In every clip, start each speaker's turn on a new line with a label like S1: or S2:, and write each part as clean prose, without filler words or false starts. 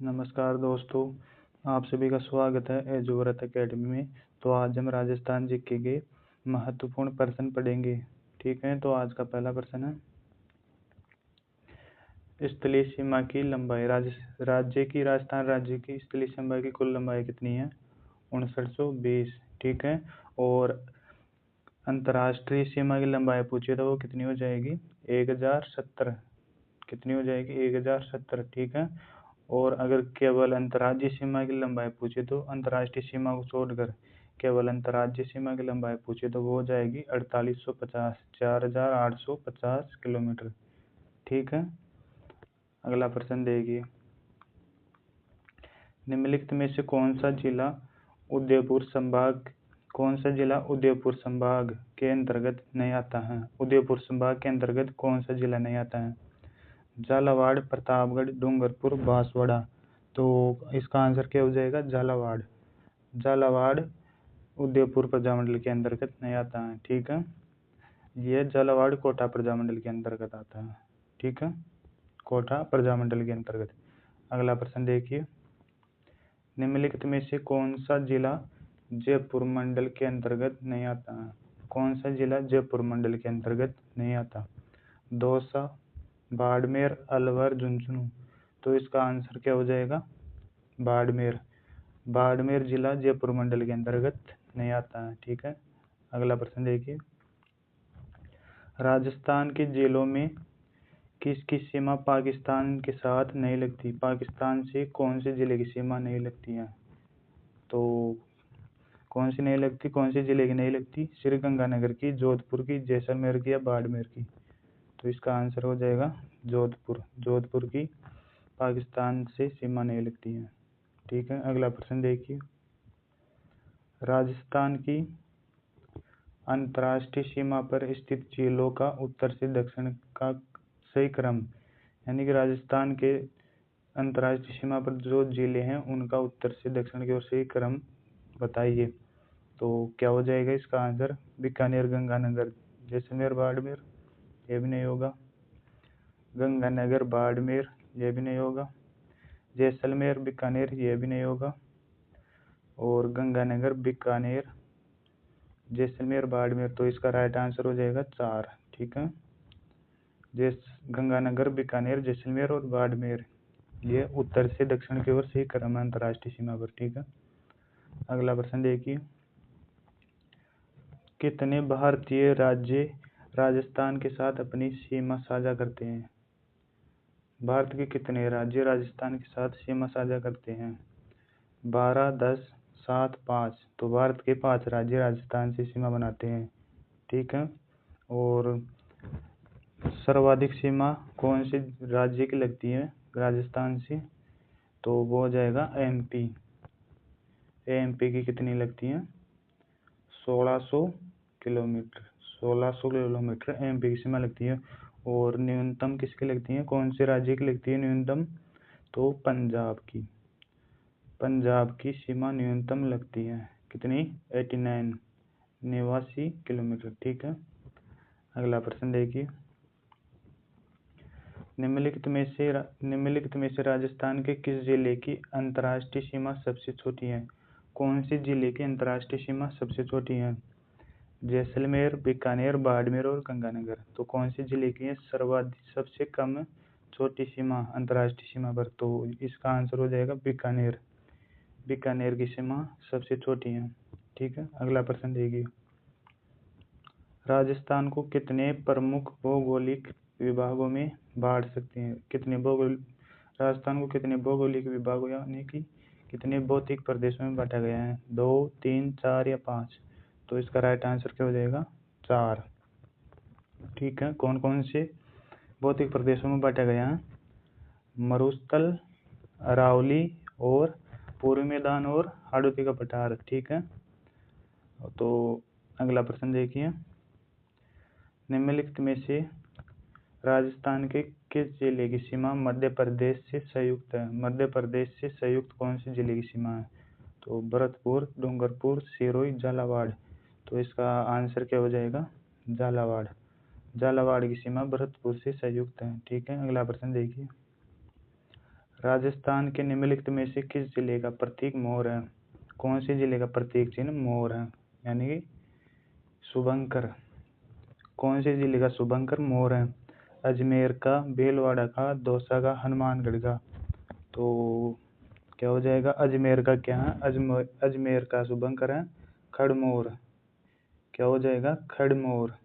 S1: नमस्कार दोस्तों, आप सभी का स्वागत है एजुव्रत एकेडमी में। तो आज हम राजस्थान जीके के महत्वपूर्ण प्रश्न पढ़ेंगे। ठीक है, तो आज का पहला प्रश्न है, स्थलीय सीमा की लंबाई। राजस्थान राज्य की स्थलीय सीमा की कुल लंबाई कितनी है? 5920। ठीक है, और अंतर्राष्ट्रीय सीमा की लंबाई पूछिए तो वो कितनी हो जाएगी? 1070। कितनी हो जाएगी? 1070। ठीक है, और अगर केवल अंतर्राज्यीय सीमा की लंबाई पूछे तो अंतर्राष्ट्रीय सीमा को छोड़कर केवल अंतर्राज्यीय सीमा की लंबाई पूछे तो वो हो जाएगी 4850, 4850 किलोमीटर। ठीक है, अगला प्रश्न देखिए, निम्नलिखित में से कौन सा जिला उदयपुर संभाग के अंतर्गत नहीं आता है? उदयपुर संभाग के अंतर्गत कौन सा जिला नहीं आता है? झालावाड़, प्रतापगढ़, डूंगरपुर, बांसवाड़ा। तो इसका आंसर क्या हो जाएगा? झालावाड़। झालावाड़ उदयपुर प्रजामंडल के अंतर्गत नहीं आता है। ठीक है, यह झालावाड़ कोटा प्रजामंडल के अंतर्गत आता है। ठीक है, कोटा प्रजामंडल के अंतर्गत। अगला प्रश्न देखिए, निम्नलिखित में से कौन सा जिला जयपुर मंडल के अंतर्गत नहीं आता है? कौन सा जिला जयपुर मंडल के अंतर्गत नहीं आता? दौसा, बाड़मेर, अलवर, झुंझुनू। तो इसका आंसर क्या हो जाएगा? बाड़मेर। बाड़मेर जिला जयपुर मंडल के अंतर्गत नहीं आता है। ठीक है, अगला प्रश्न देखिए, राजस्थान की जेलों में किसकी सीमा पाकिस्तान के साथ नहीं लगती? पाकिस्तान से कौन से जिले की सीमा नहीं लगती है? तो कौन सी नहीं लगती, कौन से जिले की नहीं लगती? श्रीगंगानगर की, जोधपुर की, जैसलमेर की या बाड़मेर की? तो इसका आंसर हो जाएगा जोधपुर। जोधपुर की पाकिस्तान से सीमा नहीं लगती है। ठीक है, अगला प्रश्न देखिए, राजस्थान की अंतर्राष्ट्रीय सीमा पर स्थित जिलों का उत्तर से दक्षिण का सही क्रम, यानी कि राजस्थान के अंतर्राष्ट्रीय सीमा पर जो जिले हैं उनका उत्तर से दक्षिण की ओर सही क्रम बताइए। तो क्या हो जाएगा इसका आंसर? बीकानेर, गंगानगर, जैसलमेर, बाड़मेर। ये भी नहीं होगा। गंगानगर, बाड़मेर, ये भी नहीं होगा। जैसलमेर, बीकानेर, ये भी नहीं होगा। और गंगानगर, बीकानेर, जैसलमेर, बाड़मेर। तो इसका राइट आंसर हो जाएगा 4। ठीक है, गंगानगर, बीकानेर, जैसलमेर और बाड़मेर, ये उत्तर से दक्षिण की ओर सही क्रम है अंतर्राष्ट्रीय सीमा पर। ठीक है, अगला प्रश्न देखिए, कितने भारतीय राज्य राजस्थान के साथ अपनी सीमा साझा करते हैं? भारत के कितने राज्य राजस्थान के साथ सीमा साझा करते हैं? 12, 10, 7, 5। तो भारत के 5 राज्य राजस्थान से सीमा बनाते हैं। ठीक है, और सर्वाधिक सीमा कौन से राज्य की लगती है राजस्थान से? तो वो हो जाएगा एमपी। एमपी की कितनी लगती है? 1600 किलोमीटर। 1600 किलोमीटर एमपी की सीमा लगती है। और न्यूनतम किसकी लगती है? कौन से राज्य की लगती है न्यूनतम? तो पंजाब की। पंजाब की सीमा न्यूनतम लगती है कितनी? 89 किलोमीटर। ठीक है, अगला प्रश्न देखिए, निम्नलिखित में से राजस्थान के किस जिले की अंतर्राष्ट्रीय सीमा सबसे छोटी है? कौन से जिले की अंतर्राष्ट्रीय सीमा सबसे छोटी है? जैसलमेर, बीकानेर, बाड़मेर और गंगानगर। तो कौन से जिले की है सबसे कम छोटी सीमा अंतर्राष्ट्रीय सीमा पर? तो इसका आंसर हो जाएगा बीकानेर। बीकानेर की सीमा सबसे छोटी है। ठीक है, अगला प्रश्न देखिए, राजस्थान को कितने प्रमुख भौगोलिक विभागों में बांट सकते हैं? राजस्थान को कितने भौगोलिक विभागों यानी कि कितने भौतिक प्रदेशों में बांटा गया है? 2, 3, 4 या 5? तो इसका राइट आंसर क्या हो जाएगा? 4। ठीक है, कौन कौन से भौतिक प्रदेशों में बांटा गया है? मरुस्थल, अरावली और पूर्वी मैदान और हाड़ौती का पठार। ठीक है, तो अगला प्रश्न देखिए, निम्नलिखित में से राजस्थान के किस जिले की सीमा मध्य प्रदेश से संयुक्त है? मध्य प्रदेश से संयुक्त कौन से जिले की सीमा है? तो भरतपुर, डूंगरपुर, सिरोही, झालावाड़। तो इसका आंसर क्या हो जाएगा? झालावाड़। झालावाड़ की सीमा भरतपुर से संयुक्त है। ठीक है, अगला प्रश्न देखिए, राजस्थान के निम्नलिखित में से किस जिले का प्रतीक मोर है? कौन से जिले का प्रतीक चिन्ह मोर है, यानी कि शुभंकर? कौन से जिले का शुभंकर मोर है? अजमेर का, भीलवाड़ा का, दौसा का, हनुमानगढ़ का? तो क्या हो जाएगा? अजमेर का क्या है? अजमेर का शुभंकर है खड़मोर। क्या हो जाएगा? खड़मोर।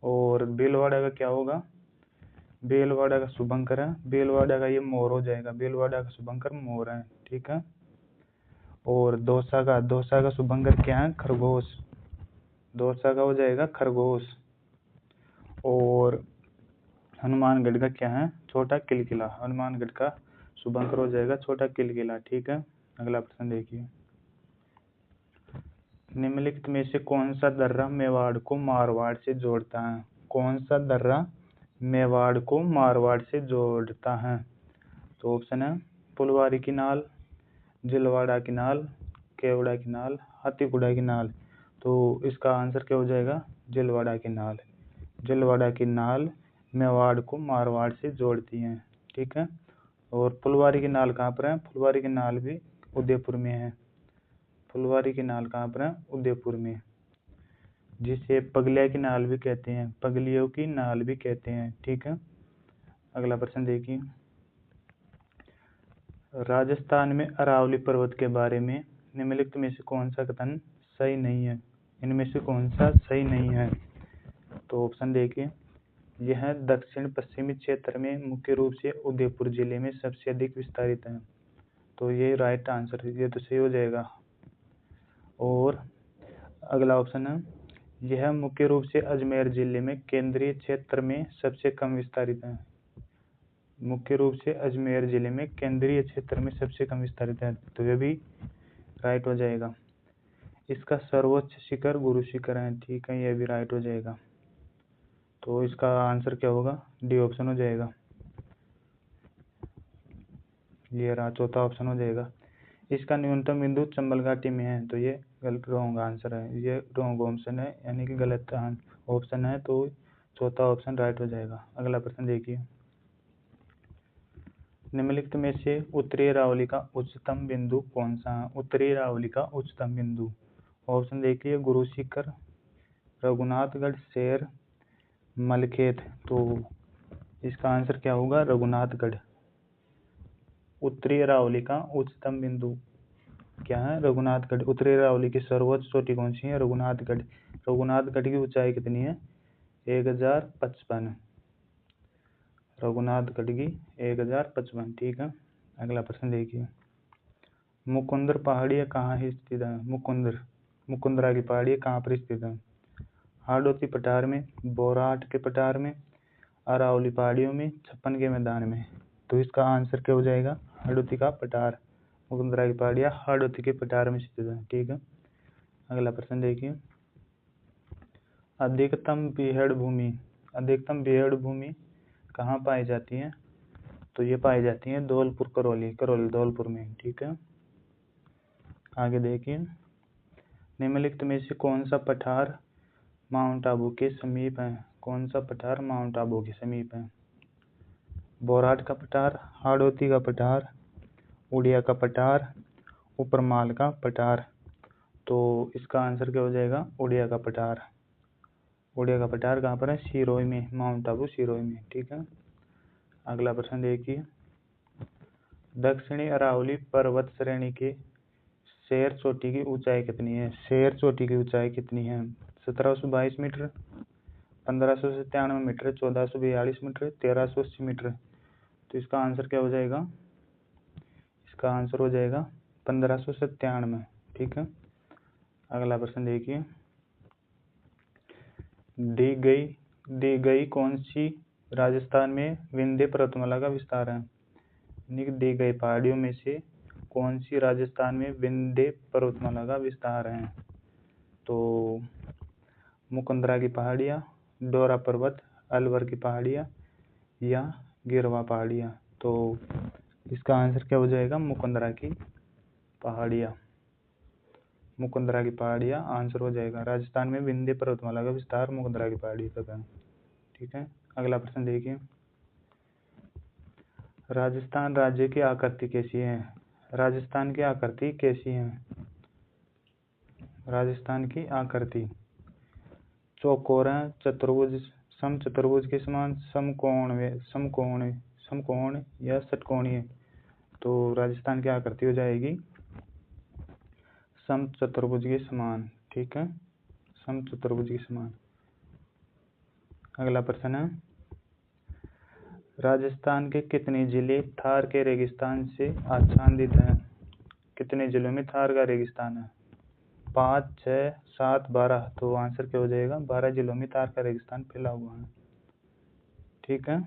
S1: और भीलवाड़ा का क्या होगा? भीलवाड़ा का शुभंकर है, भीलवाड़ा का ये मोर हो जाएगा, भीलवाड़ा का शुभंकर मोर है, ठीक है। और दौसा का शुभंकर क्या है? खरगोश। दौसा का हो जाएगा खरगोश। और हनुमानगढ़ का क्या है? छोटा किलकिला। हनुमानगढ़ का शुभंकर हो जाएगा छोटा किलकिला, ठीक है। अगला प्रश्न देखिए, निम्नलिखित में से कौन सा दर्रा मेवाड़ को मारवाड़ से जोड़ता है? कौन सा दर्रा मेवाड़ को मारवाड़ से जोड़ता है? तो ऑप्शन है फुलवारी किनाल, जिलवाड़ा किनाल, केवड़ा किनाल, हाथीकुड़ा किनाल। तो इसका आंसर क्या हो जाएगा? जिलवाड़ा किनाल। जिलवाड़ा किनाल मेवाड़ को मारवाड़ से जोड़ती है, ठीक है। और फुलवारी किनाल कहाँ पर है? फुलवारी किनाल भी उदयपुर में है। फुलवारी किनाल कहाँ पर है? उदयपुर में, जिसे पगलिया की नाल भी कहते हैं, पगलियों की नाल भी कहते हैं, ठीक है। अगला प्रश्न देखिए, राजस्थान में अरावली पर्वत के बारे में निम्नलिखित में से कौन सा कथन सही नहीं है? इनमें से कौन सा सही नहीं है? तो ऑप्शन देखिए, यह दक्षिण पश्चिमी क्षेत्र में मुख्य रूप से उदयपुर जिले में सबसे अधिक विस्तारित है। तो ये राइट आंसर है, ये तो सही हो जाएगा। और अगला ऑप्शन है, यह मुख्य रूप से अजमेर जिले में केंद्रीय क्षेत्र में सबसे कम विस्तारित है। मुख्य रूप से अजमेर जिले में केंद्रीय क्षेत्र में सबसे कम विस्तारित है, तो यह भी राइट हो जाएगा। इसका सर्वोच्च शिखर गुरु शिखर है, ठीक है, यह भी राइट हो जाएगा। तो इसका आंसर क्या होगा? डी ऑप्शन हो जाएगा, ये रहा चौथा ऑप्शन हो जाएगा। इसका न्यूनतम बिंदु चंबल घाटी में है, तो ये गलत रॉन्ग आंसर है, ये रॉन्ग ऑप्शन है, यानी कि गलत ऑप्शन है, तो चौथा ऑप्शन राइट हो जाएगा। अगला प्रश्न देखिए, निम्नलिखित में से उत्तरी अरावली का उच्चतम बिंदु कौन सा है? उत्तरी अरावली का उच्चतम बिंदु, ऑप्शन देखिए, गुरु शिखर, रघुनाथगढ़, शेर, मलखेत। तो इसका आंसर क्या होगा? रघुनाथगढ़। उत्तरी अरावली का उच्चतम बिंदु क्या है? रघुनाथगढ़। उत्तरी अरावली की सर्वोच्च चोटी कौन सी है? रघुनाथगढ़। रघुनाथगढ़ की ऊंचाई कितनी है? 1055। रघुनाथगढ़ की 1055, ठीक है। अगला प्रश्न देखिए, मुकुंदर पहाड़ियाँ कहाँ स्थित है? मुकुंदरा की पहाड़ियाँ कहाँ पर स्थित है? हाड़ौती पठार में, बोराट के पठार में, अरावली पहाड़ियों में, छप्पन के मैदान में। तो इसका आंसर क्या हो जाएगा? हाड़ौती का पठार। मुकुंदरा की पहाड़ियाँ हाड़ौती के पठार में स्थित है, ठीक है। अगला प्रश्न देखिए, अधिकतम बेहड़ भूमि कहाँ पाई जाती है? तो ये पाई जाती है धौलपुर करौली धौलपुर में, ठीक है। आगे देखिए, निम्नलिखित में से कौन सा पठार माउंट आबू के समीप है? कौन सा पठार माउंट आबू के समीप है? बोराट का पठार, हाड़ौती का पठार, उड़िया का पठार, उपरमाल का पठार। तो इसका आंसर क्या हो जाएगा? उड़िया का पठार। उड़िया का पठार कहाँ पर है? सिरोही में, माउंट आबू सिरोही में, ठीक है। अगला प्रश्न देखिए, दक्षिणी अरावली पर्वत श्रेणी के शेर चोटी की ऊंचाई कितनी है? शेर चोटी की ऊंचाई कितनी है? 1722 मीटर, 1597 मीटर, 1442 मीटर, 1380 मीटर। तो इसका आंसर क्या हो जाएगा? इसका आंसर हो जाएगा 1597, ठीक है। अगला प्रश्न देखिए, दी गई कौन सी राजस्थान में विंध्य पर्वतमाला का विस्तार है? दी गई पहाड़ियों में से कौन सी राजस्थान में विंध्य पर्वतमाला का विस्तार है? तो मुकुंदरा की पहाड़ियाँ, डोरा पर्वत, अलवर की पहाड़ियाँ या गिरवा पहाड़ियाँ। तो इसका आंसर क्या हो जाएगा? मुकुंदरा की पहाड़ियाँ। मुकुंदरा की पहाड़ियाँ आंसर हो जाएगा। राजस्थान में विंध्य पर्वतमाला का विस्तार मुकुंदरा की पहाड़ी तक है, ठीक है। अगला प्रश्न देखिए, राजस्थान राज्य की आकृति कैसी है? राजस्थान की आकृति कैसी है? राजस्थान की आकृति चौकोर है, चतुर्भुज, समचतुर्भुज के समान, समकोण या षटकोणीय। तो राजस्थान की आकृति हो जाएगी समचतुर्भुज के समान। ठीक है, समचतुर्भुज के समान। अगला प्रश्न है, राजस्थान के कितने जिले थार के रेगिस्तान से आच्छादित हैं? कितने जिलों में थार का रेगिस्तान है? 5, 6, 7, 12। तो आंसर क्या हो जाएगा? 12 जिलों में थार का रेगिस्तान फैला हुआ है। ठीक है।